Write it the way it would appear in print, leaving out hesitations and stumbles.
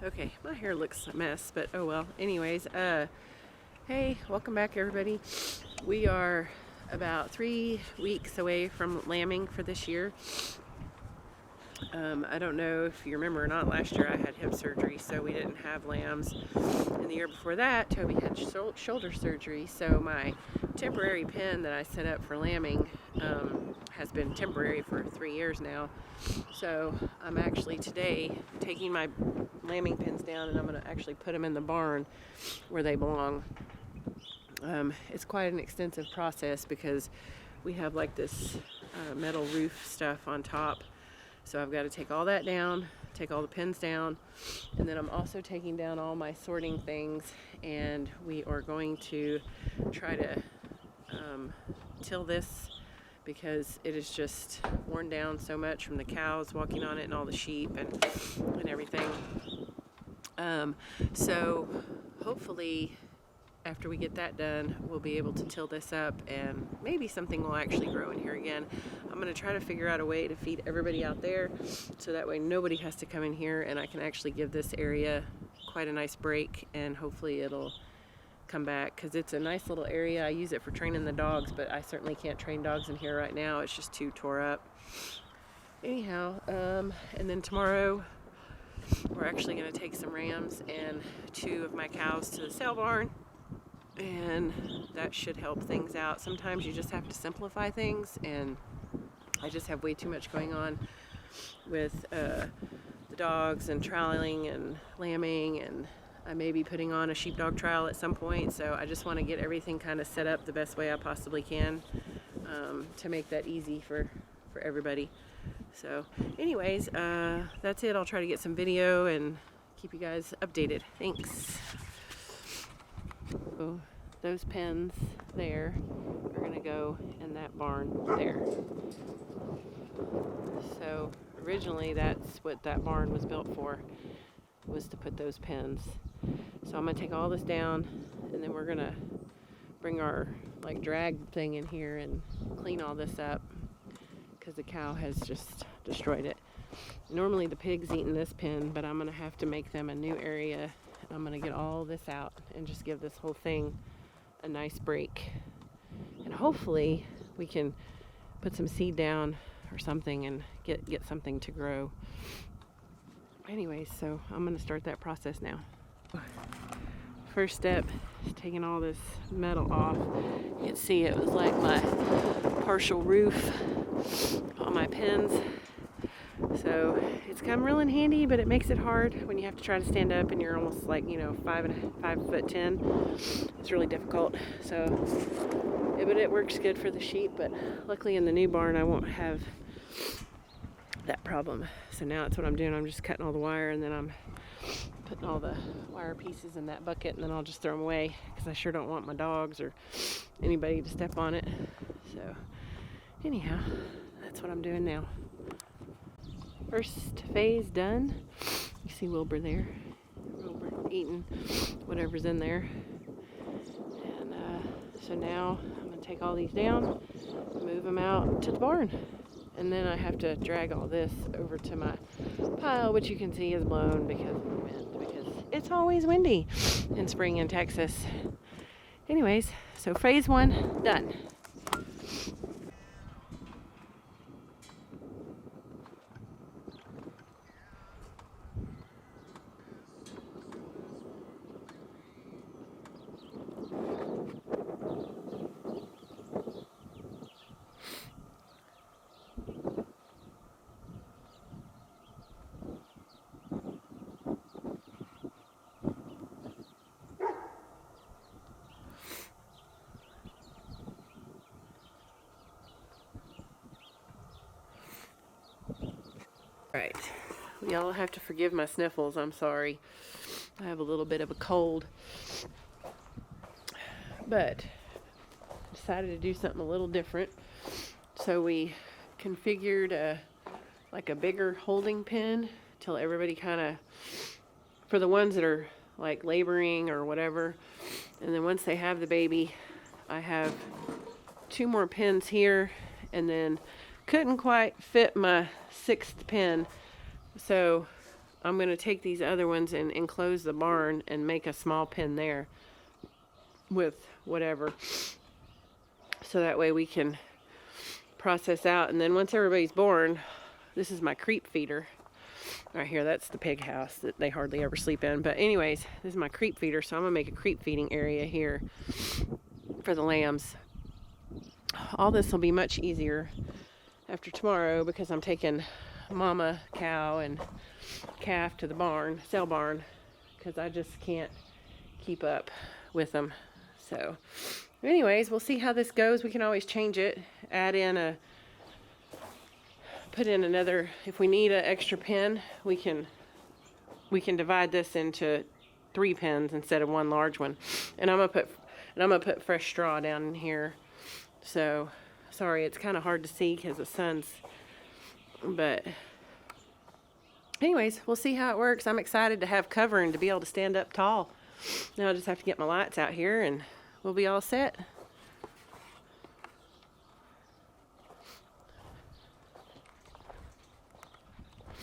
Okay, my hair looks a mess, but oh well. Anyways, hey, welcome back everybody. We are about 3 weeks away from lambing for this year. I don't know if you remember or not, last year I had hip surgery, so we didn't have lambs. And the year before that, Toby had shoulder surgery, so my temporary pen that I set up for lambing has been temporary for 3 years now. So I'm actually today taking my lambing pens down, and I'm going to actually put them in the barn where they belong. It's quite an extensive process because we have like this metal roof stuff on top. So I've got to take all that down, take all the pins down, and then I'm also taking down all my sorting things, and we are going to try to till this because it is just worn down so much from the cows walking on it and all the sheep and everything. So hopefully after we get that done, we'll be able to till this up and maybe something will actually grow in here again. I'm going to try to figure out a way to feed everybody out there so that way nobody has to come in here, and I can actually give this area quite a nice break, and hopefully it'll come back because it's a nice little area. I use it for training the dogs, but I certainly can't train dogs in here right now. It's just too tore up. Anyhow, and then tomorrow we're actually going to take some rams and 2 of my cows to the sale barn, and that should help things out. Sometimes you just have to simplify things, and I just have way too much going on with the dogs and troweling and lambing, and I may be putting on a sheepdog trial at some point, so I just want to get everything kind of set up the best way I possibly can to make that easy for everybody. So anyways, that's it. I'll try to get some video and keep you guys updated. Thanks. So those pens there are going to go in that barn there. So originally that's what that barn was built for, was to put those pens. So I'm going to take all this down, and then we're going to bring our like drag thing in here and clean all this up because the cow has just destroyed it. Normally the pig's eating this pen, but I'm going to have to make them a new area. I'm going to get all this out and just give this whole thing a nice break. And hopefully we can put some seed down or something and get something to grow. Anyways, so I'm going to start that process now. First step is taking all this metal off. You can see it was like my partial roof on my pens. So it's come real in handy, but it makes it hard when you have to try to stand up and you're almost like, 5'10". It's really difficult. So, but it works good for the sheep. But luckily in the new barn, I won't have that problem. So now that's what I'm doing. I'm just cutting all the wire, and then I'm putting all the wire pieces in that bucket, and then I'll just throw them away because I sure don't want my dogs or anybody to step on it. So anyhow, that's what I'm doing now. First phase done. You see Wilbur there. Wilbur eating whatever's in there. And so now I'm going to take all these down, move them out to the barn. And then I have to drag all this over to my pile, which you can see is blown because of the wind, because it's always windy in spring in Texas. Anyways, so phase 1 done. Right, y'all have to forgive my sniffles. I'm sorry. I have a little bit of a cold, but decided to do something a little different. So we configured like a bigger holding pen till everybody kind of, for the ones that are like laboring or whatever, and then once they have the baby, I have 2 more pins here, and then couldn't quite fit my 6th pin, so I'm going to take these other ones and enclose the barn and make a small pen there with whatever. So that way we can process out. And then once everybody's born, this is my creep feeder. Right here, that's the pig house that they hardly ever sleep in. But anyways, this is my creep feeder. So I'm going to make a creep feeding area here for the lambs. All this will be much easier after tomorrow because I'm taking mama cow and calf to the barn, cell barn, because I just can't keep up with them. So anyways, we'll see how this goes. We can always change it, put in another, if we need an extra pen, we can divide this into 3 pens instead of one large one. And I'm gonna put fresh straw down in here. So sorry, it's kind of hard to see because the sun's, but anyways, we'll see how it works. I'm excited to have cover and to be able to stand up tall. Now I just have to get my lights out here and we'll be all set.